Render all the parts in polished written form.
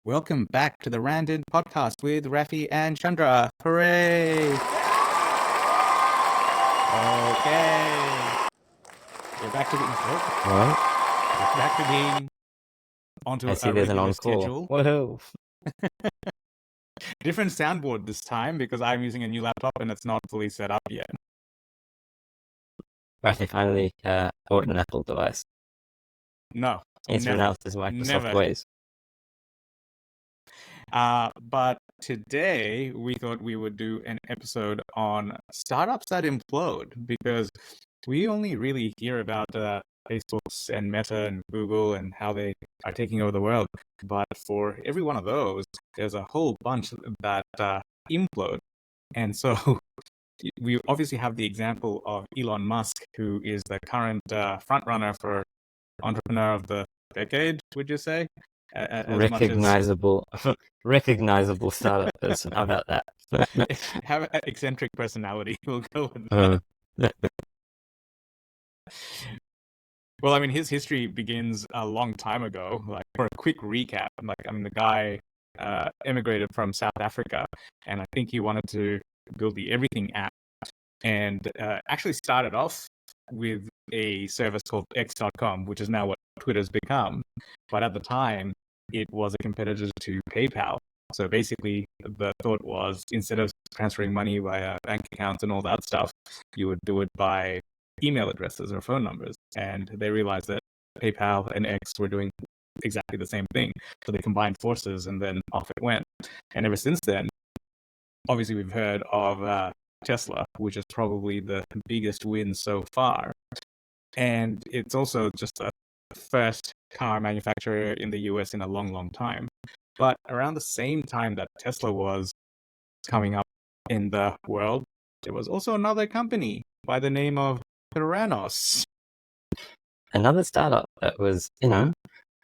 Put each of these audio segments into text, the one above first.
Welcome back to the Random Podcast with Raffy and Chandra. Hooray! Okay. We're back to What? we're back to being onto I a see there's an regular encore. schedule. Woohoo! Different soundboard this time because I'm using a new laptop and it's not fully set up yet. Raffy finally bought an Apple device. No, It's never. renounced his Microsoft Never. ways. But today we thought we would do an episode on startups that implode because we only really hear about Facebook's and Meta and Google and how they are taking over the world. But for every one of those, there's a whole bunch that implode. And so we obviously have the example of Elon Musk, who is the current front runner for entrepreneur of the decade, would you say? Recognizable, recognizable startup person. How about that? Have an eccentric personality. We'll go with Uh, that. Well, I mean, his history begins a long time ago. Like, for a quick recap, the guy immigrated from South Africa, and I think he wanted to build the Everything app, and actually started off with a service called X.com, which is now what Twitter's become. But at the time, it was a competitor to PayPal. So basically, the thought was instead of transferring money via bank accounts and all that stuff, you would do it by email addresses or phone numbers. And they realized that PayPal and X were doing exactly the same thing. So they combined forces and then off it went. And ever since then, obviously, we've heard of Tesla, which is probably the biggest win so far. And it's also just the first car manufacturer in the US in a long, long time. But around the same time that Tesla was coming up in the world, there was also another company by the name of Theranos. Another startup that was,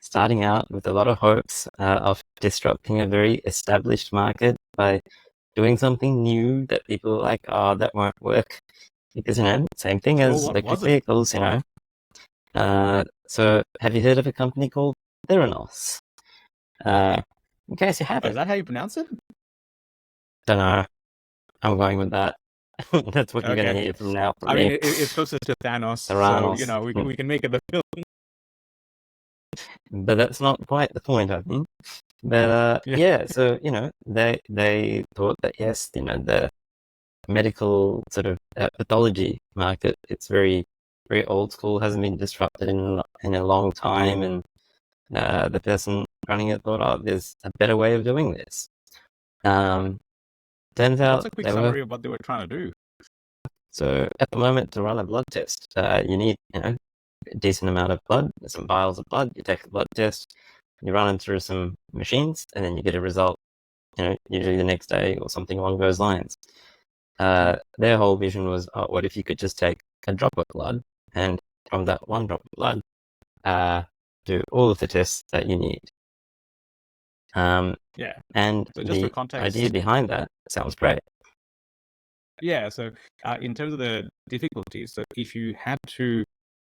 starting out with a lot of hopes of disrupting a very established market by doing something new that people are like, oh, that won't work. Because, same thing as What electric was it? vehicles, So have you heard of a company called Theranos? In case you Is haven't, that how you pronounce it? don't know. I'm going with that. That's what you're going to Okay. hear from now from I mean, me. it's closest to Thanos, so Theranos. we can make it the film. But that's not quite the point, I think. But Yeah. so they thought that yes, the medical sort of pathology market, it's very very old school, hasn't been disrupted in a long time, and the person running it thought, oh, there's a better way of doing this. Turns out What's a quick summary of what they were trying to do? So at the moment, to run a blood test, you need a decent amount of blood, some vials of blood. You take a blood test, you run them through some machines, and then you get a result. Usually the next day or something along those lines. Their whole vision was, what if you could just take a drop of blood, and from that one drop of blood, do all of the tests that you need. Yeah. And So just for context, idea behind that sounds great. Yeah, so in terms of the difficulties, so if you had to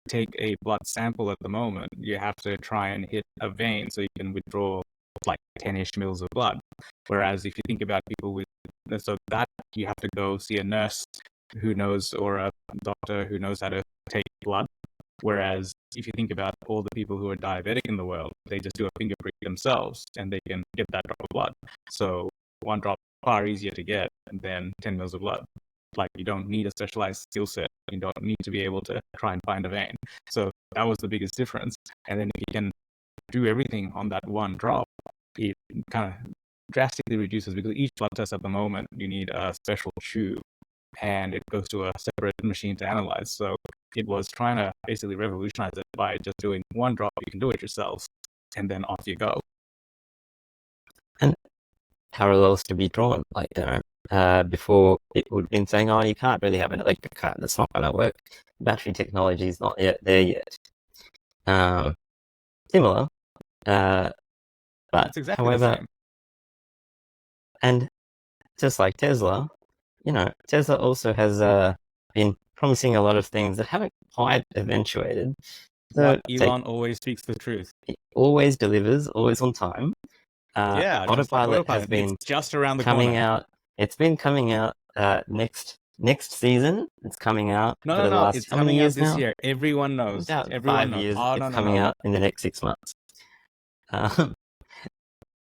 take a blood sample at the moment, you have to try and hit a vein so you can withdraw like 10-ish mils of blood. Whereas if you think about people with, so that you have to go see a nurse who knows or a doctor who knows how to take blood. Whereas if you think about all the people who are diabetic in the world, they just do a finger prick themselves and they can get that drop of blood. So one drop far easier to get than 10 mils of blood. Like, you don't need a specialized skill set. You don't need to be able to try and find a vein. So that was the biggest difference. And then if you can do everything on that one drop, it kind of drastically reduces, because each blood test at the moment, you need a special tube and it goes to a separate machine to analyze. So it was trying to basically revolutionize it by just doing one drop. You can do it yourself, and then off you go. And parallels to be drawn, like, before people would have been saying, oh, you can't really have an electric car, that's not going to work. Battery technology is not yet there yet. Similar, but It's exactly however, the same. and just like Tesla, Tesla also has been promising a lot of things that haven't quite eventuated. So Elon always speaks the truth. He always delivers, always on time. Yeah, just like Autopilot has Autopilot. It's been just around the coming corner. out. It's been coming out next season. It's coming out No, for no, the no. last It's how many coming out years this now? year. Everyone knows. About Everyone five knows. years. Oh, no, It's no, coming no. out in the next 6 months. Um,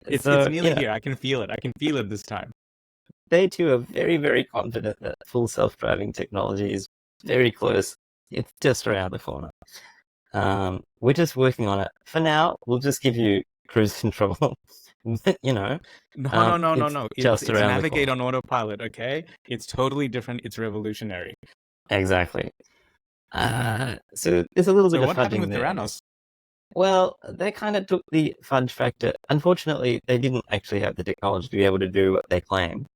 It's so nearly here. I can feel it. I can feel it this time. they too are very, very confident that full self-driving technology is very close. It's just around the corner. We're just working on it. For now, we'll just give you cruise control. But, No, no, no, no, it's no. just It's around the navigate corner. on Autopilot, okay? It's totally different. It's revolutionary. Exactly. So there's a little So bit of what happened fudging with there. Theranos? Well, they kind of took the fudge factor. Unfortunately, they didn't actually have the technology to be able to do what they claimed.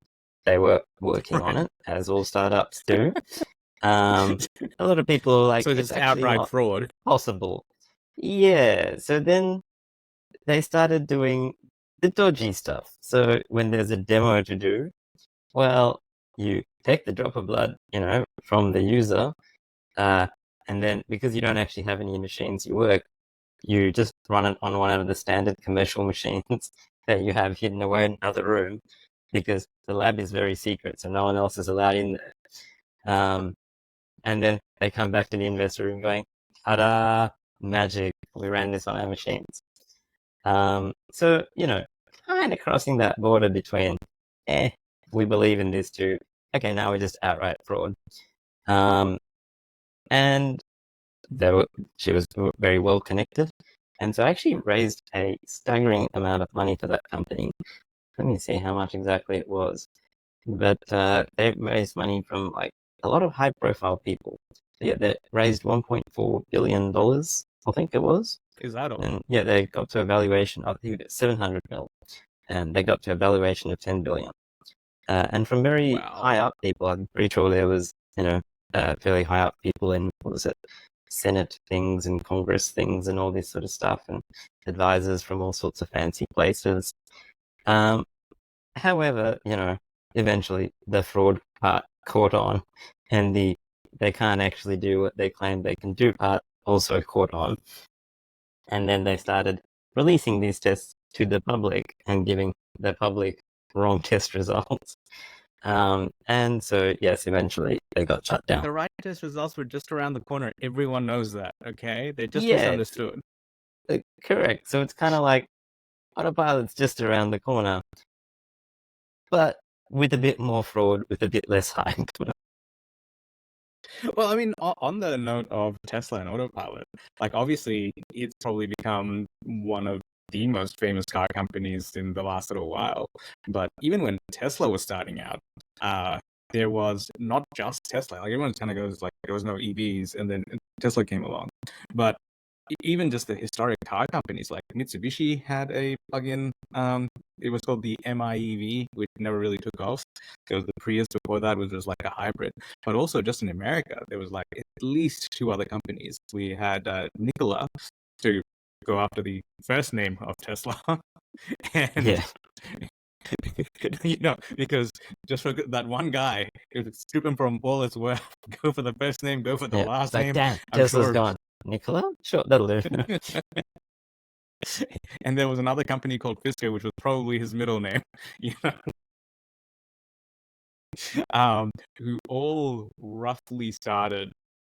They were working on Right. it, as all startups do. A lot of people are like, So it's just actually outright not fraud. possible. Yeah, so then they started doing the dodgy stuff. So when there's a demo to do, well, you take the drop of blood, from the user, uh, and then because you don't actually have any machines you work, you just run it on one of the standard commercial machines that you have hidden away in another room because the lab is very secret, so no one else is allowed in there. And then they come back to the investor room going, ta-da, magic, we ran this on our machines. So, kind of crossing that border between, we believe in this too. Okay, now we're just outright fraud. And she was very well connected. And so I actually raised a staggering amount of money for that company. Let me see how much exactly it was. But they raised money from like a lot of high profile people. Yeah, they raised $1.4 billion, I think it was. Is that all? And yeah, they got to a valuation of 700 mil, and they got to a valuation of 10 billion. And from very Wow. high up people, I'm pretty sure there was, fairly high up people in, what was it, Senate things and Congress things and all this sort of stuff, and advisors from all sorts of fancy places. However, eventually the fraud part caught on, and they can't actually do what they claim they can do part also caught on. And then they started releasing these tests to the public and giving the public wrong test results. And so, yes, eventually they got shut down. The right test results were just around the corner. Everyone knows that, okay? They just Yes, misunderstood. correct. So it's kind of like Autopilot's just around the corner, but with a bit more fraud, with a bit less hype. Well, I mean, on the note of Tesla and Autopilot, like obviously it's probably become one of the most famous car companies in the last little while. But even when Tesla was starting out, there was not just Tesla. Like everyone kind of goes like there was no EVs, and then Tesla came along. But even just the historic car companies, like Mitsubishi had a plug-in. It was called the MIEV, which never really took off. There was the Prius before that, which was like a hybrid. But also, just in America, there was like at least two other companies. We had Nikola to go after the first name of Tesla, and Yeah, because just for that one guy, it would strip him from all his worth. Go for the first name, go for the yeah. last It's like, name. damn, I'm Tesla's sure. gone. Nikola? Sure, that'll do. And there was another company called Fisker, which was probably his middle name, you know, who all roughly started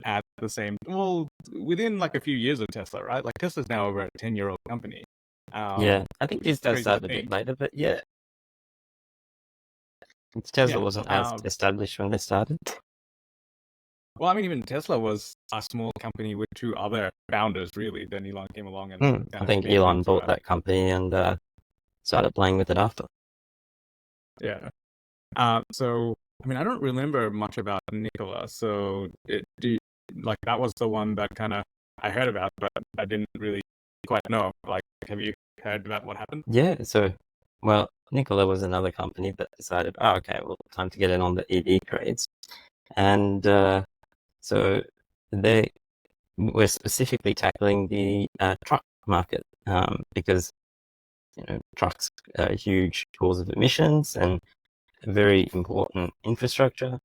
at the same, well, within like a few years of Tesla, right? Like Tesla's now over a 10-year-old company, Yeah, I think which is these guys crazy to started a bit think. later, but yeah, Tesla Yeah. wasn't as established when they started. Well, I mean, even Tesla was a small company with two other founders, really. Then Elon came along and I kind of think made Elon things bought work. that company and started playing with it after. Yeah. So, I mean, I don't remember much about Nikola. So, like that was the one that kind of I heard about, but I didn't really quite know. Like, have you heard about what happened? Yeah, so, well, Nikola was another company that decided, oh, okay, well, time to get in on the EV craze. And so they were specifically tackling the truck market because, trucks are a huge cause of emissions and a very important infrastructure.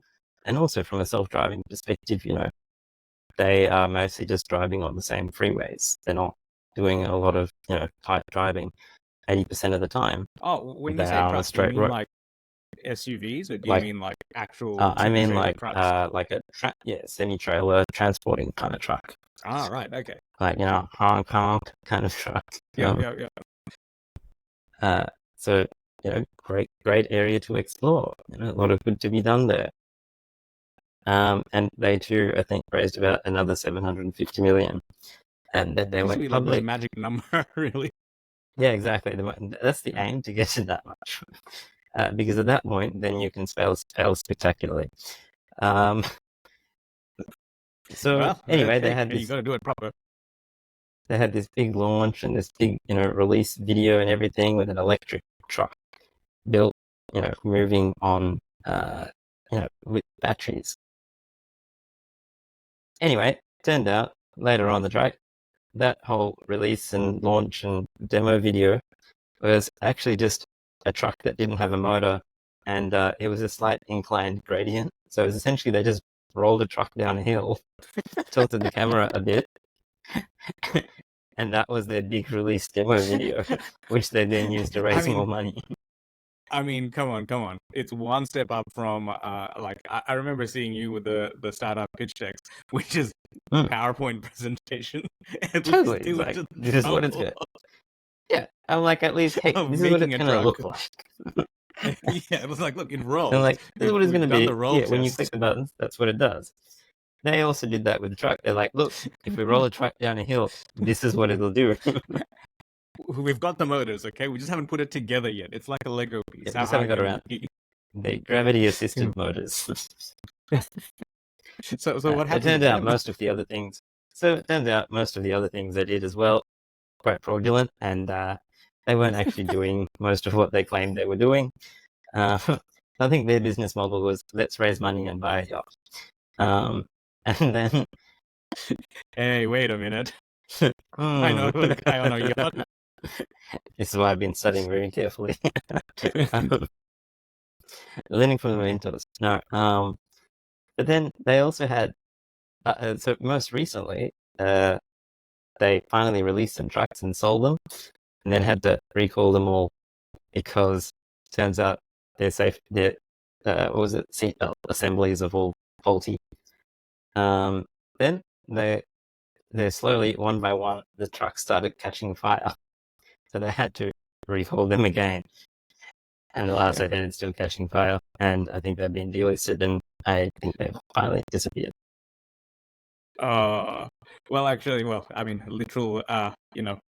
And also from a self-driving perspective, they are mostly just driving on the same freeways. They're not doing a lot of, tight driving. 80% of the time. Oh, when you They say are on a trucks, do you straight mean road. like SUVs, or do you Like, mean like actual I mean semi-trailer trucks? like a semi-trailer transporting kind of truck. Ah, right. Okay. Like, Hong Kong kind of truck. Yeah, yeah, yeah. Uh, so, great area to explore. A lot of good to be done there. And they too, I think, raised about another 750 million. And then they Seems to went be like the public. magic number, really. Yeah, exactly. That's the aim, to get to that much. Because at that point, then you can fail spectacularly. Um, so Well, anyway, hey, you got to do it proper. they had this big launch and this big, release video and everything with an electric truck built, moving on, with batteries. Anyway, turned out later on the track, that whole release and launch and demo video was actually just a truck that didn't have a motor, and it was a slight inclined gradient. So it was essentially they just rolled a truck down a hill, tilted the camera a bit, and that was their big release demo video, which they then used to raise more money. I mean, come on. It's one step up from like I remember seeing you with the startup pitch decks, which is PowerPoint presentation. At Totally, least like, this is what it's good. Yeah, I'm like, at least, hey, this is what it's gonna look like. Yeah, it was like, look, it rolls. And like, this is what it's gonna be. Yeah, when you test. click the buttons, that's what it does. They also did that with the truck. They're like, look, if we roll a truck down a hill, this is what it'll do. We've got the motors, okay? We just haven't put it together yet. It's like a Lego piece. Yeah, just haven't got around. The gravity-assisted motors. So what happened? It turns out most of the other things. So it turns out most of the other things they did as well, quite fraudulent, and they weren't actually doing most of what they claimed they were doing. I think their business model was, let's raise money and buy a yacht. And then, hey, wait a minute. I know a guy on a yacht. This is why I've been studying very carefully. Learning from the mentors. No. But then they also had, so most recently, they finally released some trucks and sold them, and then had to recall them all because turns out their seatbelt assemblies are all faulty. Then they slowly, one by one, the trucks started catching fire, so they had to recall them again. And the last I heard, it's still catching fire, and I think they've been delisted, and I think they've finally disappeared. Well, actually, I mean, literal,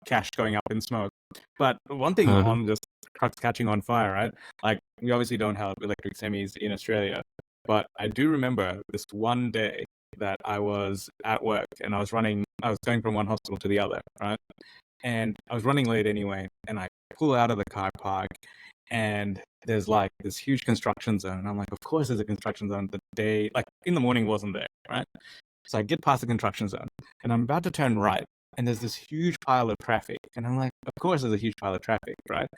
cash going up in smoke. But one thing on just trucks catching on fire, right? Like, we obviously don't have electric semis in Australia, but I do remember this one day that I was at work and I was going from one hospital to the other, right? And I was running late anyway, and I pull out of the car park, and there's like this huge construction zone. And I'm like, of course there's a construction zone. The day, like in the morning, wasn't there, right? So I get past the construction zone, and I'm about to turn right, and there's this huge pile of traffic. And I'm like, of course there's a huge pile of traffic, right?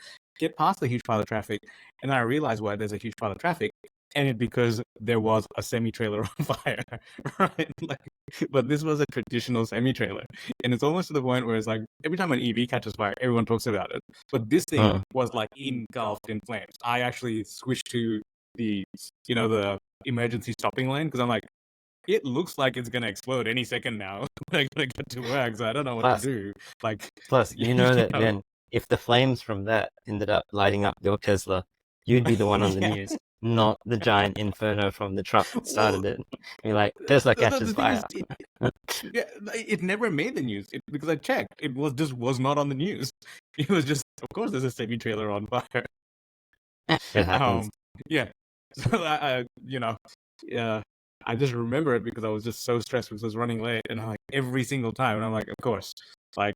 Get past the huge pile of traffic, and then I realize why there's a huge pile of traffic, and it's because there was a semi-trailer on fire, right? Like, but this was a traditional semi-trailer, and it's almost to the point where it's like every time an EV catches fire, everyone talks about it. But this thing was like engulfed in flames. I actually switched to the emergency stopping lane because I'm like, it looks like it's gonna explode any second now. I'm gonna get to work, so I don't know what to do. Like, plus, that then if the flames from that ended up lighting up your Tesla, you'd be the one on the news, not the giant inferno from the truck that started it. You're like, Tesla catches fire. It never made the news because I checked. It was not on the news. It was just, of course, there's a semi trailer on fire. It happens. Yeah. So I just remember it because I was just so stressed because I was running late, and I'm like every single time, and I'm like, of course, like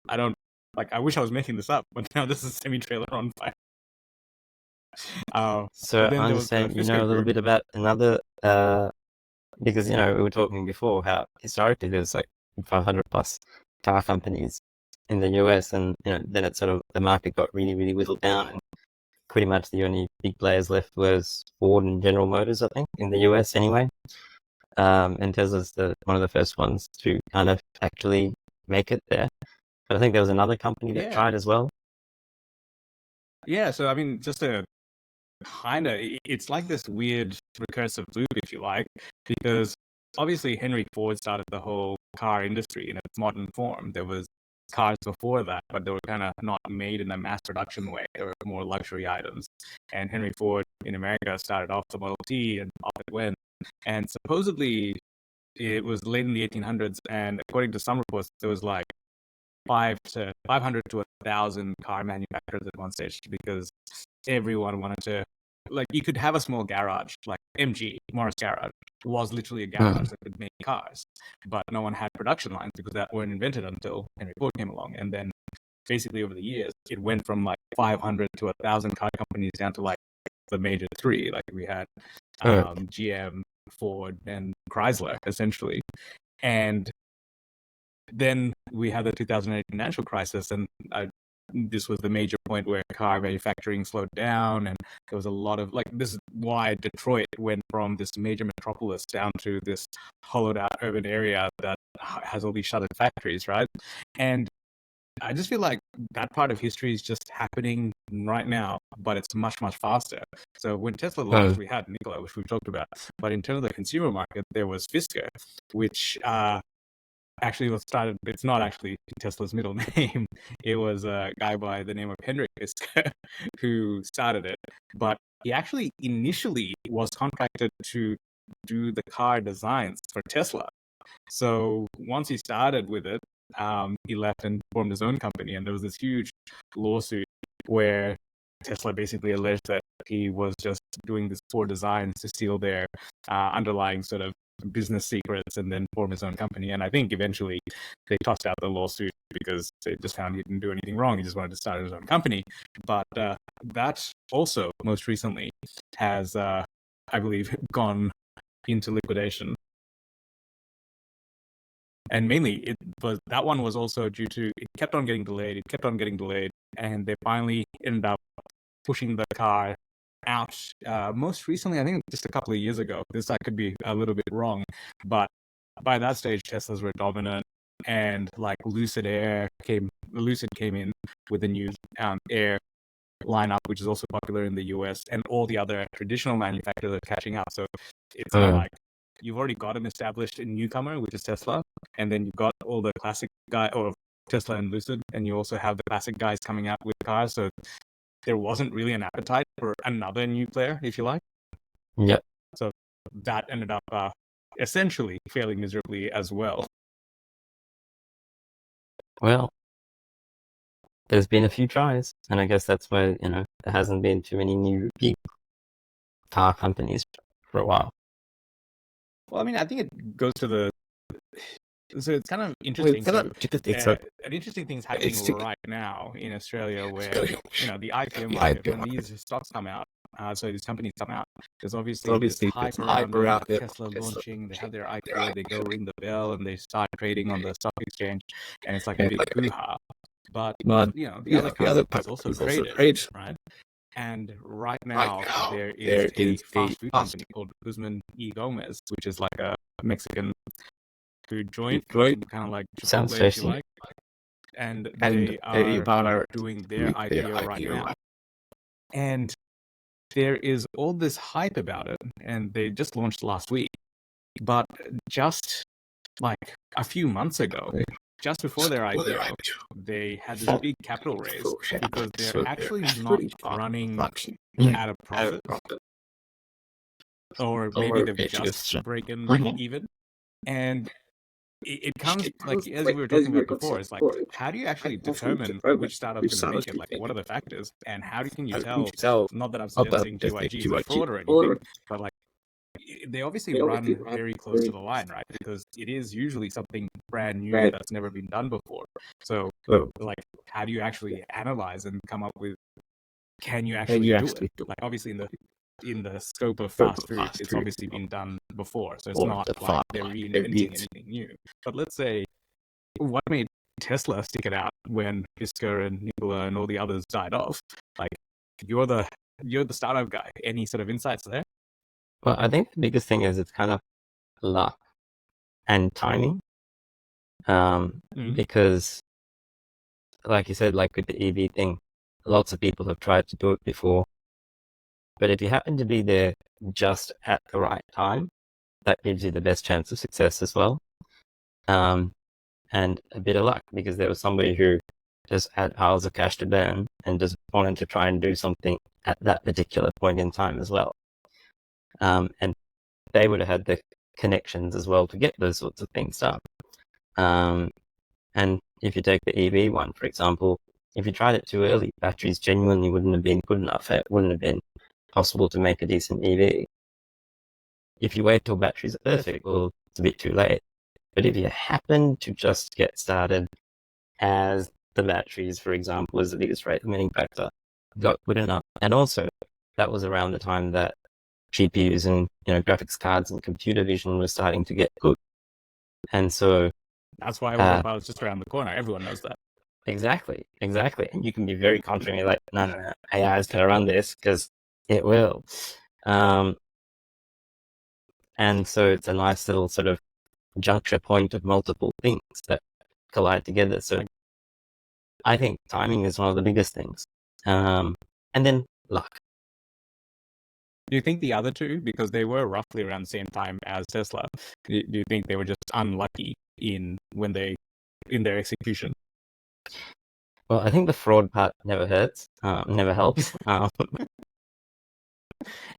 I wish I was making this up, but now this is semi-trailer on fire. So I understand you know a little bit about another, because we were talking before how historically there's like 500 plus car companies in the US, and then it sort of the market got really, really whittled down, and pretty much the only big players left was Ford and General Motors, I think, in the US anyway. And Tesla's one of the first ones to kind of actually make it there. But I think there was another company that tried as well. Yeah, so I mean, just a kind of, it's like this weird recursive loop, if you like, because obviously Henry Ford started the whole car industry in its modern form. There was cars before that, but they were kind of not made in a mass production way. They were more luxury items. And Henry Ford in America started off the Model T, and off it went. And supposedly it was late in the 1800s, and according to some reports, there was like 500 to 1,000 car manufacturers at one stage, because everyone wanted to, like, you could have a small garage, like MG, Morris Garage, was literally a garage that could make cars, but no one had production lines because that weren't invented until Henry Ford came along. And then basically over the years, it went from like 500 to 1,000 car companies down to like the major three. Like we had GM, Ford, and Chrysler, essentially. And then we had the 2008 financial crisis, and this was the major point where car manufacturing slowed down, and there was a lot of, like, this is why Detroit went from this major metropolis down to this hollowed out urban area that has all these shuttered factories, right? And I just feel like that part of history is just happening right now, but it's much, much faster. So when Tesla launched, we had Nikola, which we've talked about. But in terms of the consumer market, there was Fisker, which actually was started, it's not actually Tesla's middle name. It was a guy by the name of Henrik Fisker who started it. But he actually initially was contracted to do the car designs for Tesla. So once he started with it, he left and formed his own company. And there was this huge lawsuit where Tesla basically alleged that he was just doing these poor designs to steal their underlying sort of business secrets and then form his own company. And I think eventually they tossed out the lawsuit because they just found he didn't do anything wrong. He just wanted to start his own company. But that also most recently has, I believe, gone into liquidation. And mainly that one was also due to, it kept on getting delayed, and they finally ended up pushing the car out most recently, I think just a couple of years ago. I could be a little bit wrong, but by that stage Teslas were dominant, and like Lucid came in with a new Air lineup, which is also popular in the US, and all the other traditional manufacturers are catching up. So it's kind of like you've already got an established newcomer, which is Tesla, and then you've got all the classic guy, or Tesla and Lucid, and you also have the classic guys coming out with cars. So there wasn't really an appetite for another new player, if you like. Yep. So that ended up essentially failing miserably as well. Well, there's been a few tries, and I guess that's why, there hasn't been too many new big car companies for a while. Well, I mean, I think it goes to so it's kind of interesting. An interesting thing is happening right now in Australia, where the IPO market, when these stocks come out, so these companies come out, there's obviously this hype around Tesla launching. They have their IPO, they go ring the bell, and they start trading on the stock exchange, and it's like a big hoo-ha. But the other companies also traded, right? And right now there is a fast food company called Guzman y Gomez, which is like a Mexican food joint, kind of like Sounds Chipotle, if you tasty. like. And they are doing their IPO right now. And there is all this hype about it, and they just launched last week. But just like a few months ago, just before their IPO, they had this big capital raise because they're actually not running at a profit, or maybe they've just broken even. And it comes, like, as we were talking about before, it's like, how do you actually determine which startup's going to make it? Like, what are the factors, and how can you tell? Not that I'm suggesting GYG is a fraud or anything, but like, they obviously run very close to the line, right? Because it is usually something brand new that's never been done before. So, like, how do you actually analyze and come up with, can you actually do it? Like, obviously in the scope of fast food, it's obviously been done before, so it's not like they're reinventing anything new. But let's say, what made Tesla stick it out when Fisker and Nikola and all the others died off? Like, you're the startup guy. Any sort of insights there? Well, I think the biggest thing is it's kind of luck and timing. Because, like you said, like with the EV thing, Lots of people have tried to do it before. But if you happen to be there just at the right time, that gives you the best chance of success as well. And a bit of luck, because there was somebody who just had piles of cash to burn and just wanted to try and do something at that particular point in time as well. And they would have had the connections as well to get those sorts of things done. And if you take the EV one, for example, if you tried it too early, batteries genuinely wouldn't have been good enough. It wouldn't have been possible to make a decent EV. If you wait till batteries are perfect, well, it's a bit too late. But if you happen to just get started as the batteries, for example, is the biggest rate limiting factor, got good enough. And also, that was around the time that GPUs and graphics cards and computer vision was starting to get good. And so that's why Autopilot's just around the corner. Everyone knows that. Exactly. And you can be very confident, like, no, AI is going to run this because it will. And so it's a nice little sort of juncture point of multiple things that collide together. So I think timing is one of the biggest things. And then luck. Do you think the other two, because they were roughly around the same time as Tesla, do you think they were just unlucky in their execution? Well, I think the fraud part never hurts, never helps.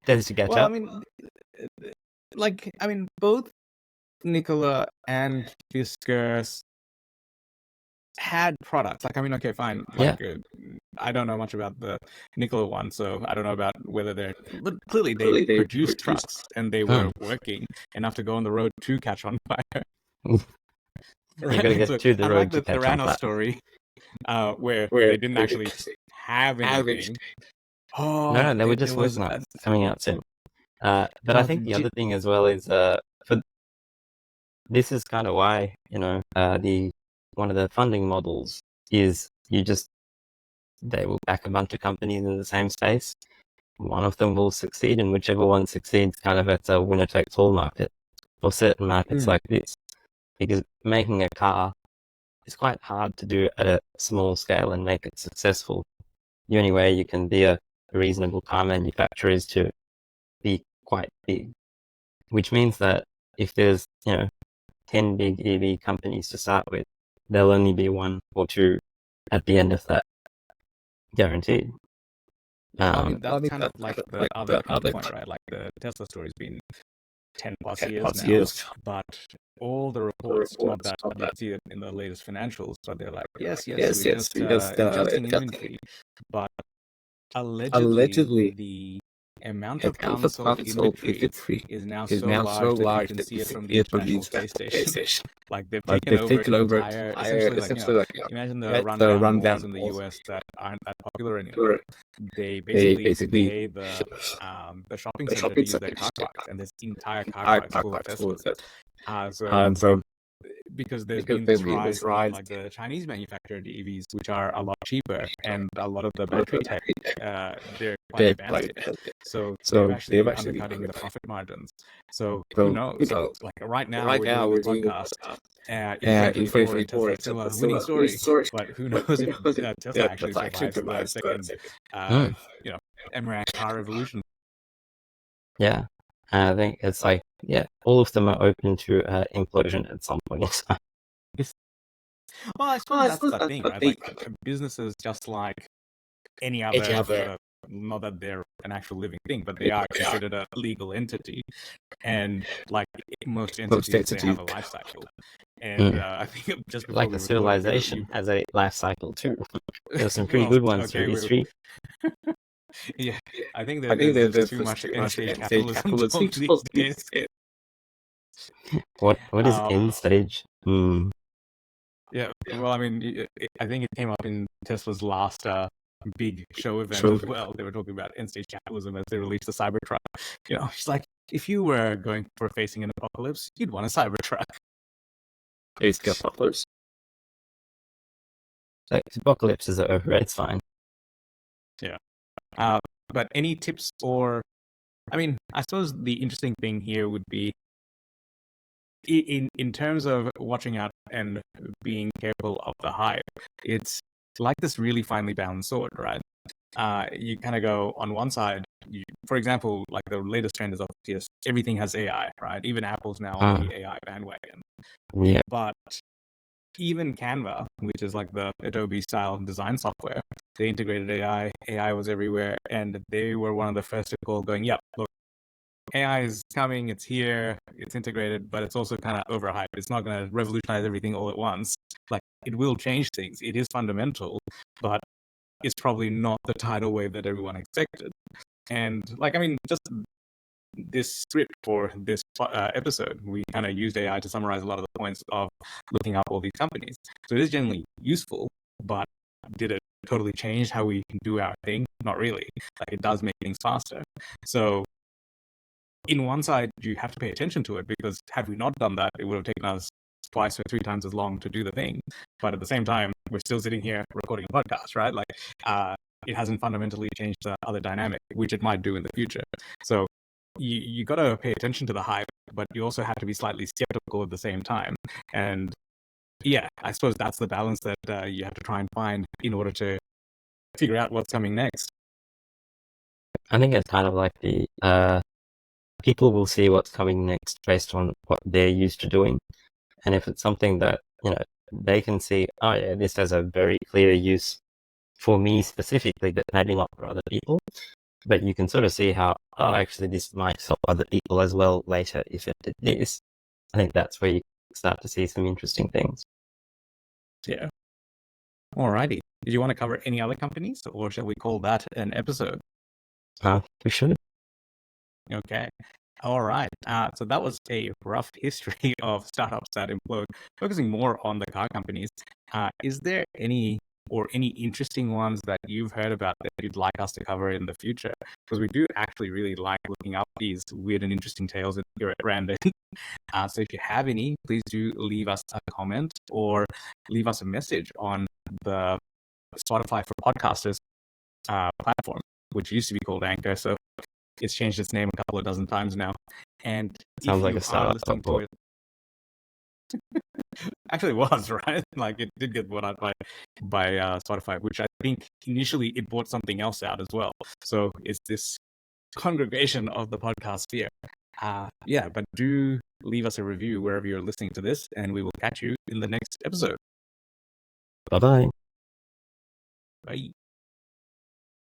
Tends to catch up. I mean, both Nikola and Fisker had products. Okay, fine. I don't know much about the Nikola one, so I don't know about whether but clearly they produced trucks and they were working enough to go on the road to catch on fire. Right? You gotta get to the road to catch on fire. Theranos story, where they didn't actually have anything. No, they were just working on coming out soon. But I think the other thing as well is this is kind of why one of the funding models is they will back a bunch of companies in the same space. One of them will succeed, and whichever one succeeds, kind of it's a winner takes all market for certain markets like this. Because making a car is quite hard to do at a small scale and make it successful. The only way you can be a reasonable car manufacturer is to be quite big, which means that if there's 10 big EV companies to start with, there'll only be one or two at the end of that, guaranteed. That's kind of like the other point, right? Like the Tesla story's been 10 plus years now, but all the reports, not that I didn't see it in the latest financials, but they're like, yes, we're just adjusting inventory, but allegedly the amount of unsold inventory is now so large that you can see it from the International Space Station. Like they've taken over essentially, imagine the rundown malls in the US that aren't that popular anymore. They basically pay the shopping center to use their car parks, and this entire car park is full of Teslas. So because there's been this rise of like the Chinese manufactured EVs, which are a lot cheaper, and a lot of the battery tech, they're quite advanced. So they're actually undercutting the profit margins. So who knows? Like right now we're doing a podcast. Infinity Ford is still a winning story, but who knows if Tesla actually survives the second, MRAC car revolution. Yeah. I think it's like, all of them are open to implosion at some point. Well, I suppose that's the thing, right? Like businesses, just like any other, not that they're an actual living thing, but they are considered a legal entity, and like most entities, they have a life cycle. And I think just before like the civilization has a life cycle too. There's some pretty good ones through history. Yeah, I think there's too much end-stage capitalism these days. What is end-stage? Yeah, well, I mean, I think it came up in Tesla's last big show event as well. They were talking about end-stage capitalism as they released the Cybertruck. It's like, if you were facing an apocalypse, you'd want a Cybertruck. It's got apocalypse. Like, apocalypses are over, it's fine. Yeah. But any tips I suppose the interesting thing here would be in terms of watching out and being careful of the hype, it's like this really finely balanced sword, right? you kind of go on one side. For example, like the latest trend is obvious. Everything has AI, right? Even Apple's now on Ah, the AI bandwagon. yeah. But even Canva, which is like the Adobe style design software, they integrated AI. AI was everywhere, and they were one of the first to call, going, "Yep, look, AI is coming. It's here. It's integrated, but it's also kind of overhyped. It's not going to revolutionize everything all at once. Like it will change things. It is fundamental, but it's probably not the tidal wave that everyone expected." And like, I mean, just this script for this episode, we kind of used AI to summarize a lot of the points of looking up all these companies. So it is generally useful, but did it totally change how we do our thing? Not really. Like it does make things faster. So in one side, you have to pay attention to it, because had we not done that, it would have taken us twice or three times as long to do the thing. But at the same time, we're still sitting here recording a podcast, right? Like, it hasn't fundamentally changed the other dynamic, which it might do in the future. So you got to pay attention to the hype, but you also have to be slightly skeptical at the same time. And yeah, I suppose that's the balance that you have to try and find in order to figure out what's coming next. I think it's kind of like the people will see what's coming next based on what they're used to doing. And if it's something that, they can see, oh yeah, this has a very clear use for me specifically, but maybe not for other people. But you can sort of see how, oh, actually, this might help other people as well later if it did this. I think that's where you start to see some interesting things. Yeah. Alrighty. Did you want to cover any other companies, or shall we call that an episode? We should. Okay. All right. So that was a rough history of startups that implode, focusing more on the car companies. Is there any interesting ones that you've heard about that you'd like us to cover in the future? Because we do actually really like looking up these weird and interesting tales here at Random. So if you have any, please do leave us a comment or leave us a message on the Spotify for Podcasters platform, which used to be called Anchor. So it's changed its name a couple of dozen times now. And Sounds if like you a are startup. listening to it, actually it was, right? Like it did get bought out by Spotify, which I think initially it bought something else out as well. So it's this congregation of the podcast sphere. Yeah, but do leave us a review wherever you're listening to this, and we will catch you in the next episode. Bye bye. Bye.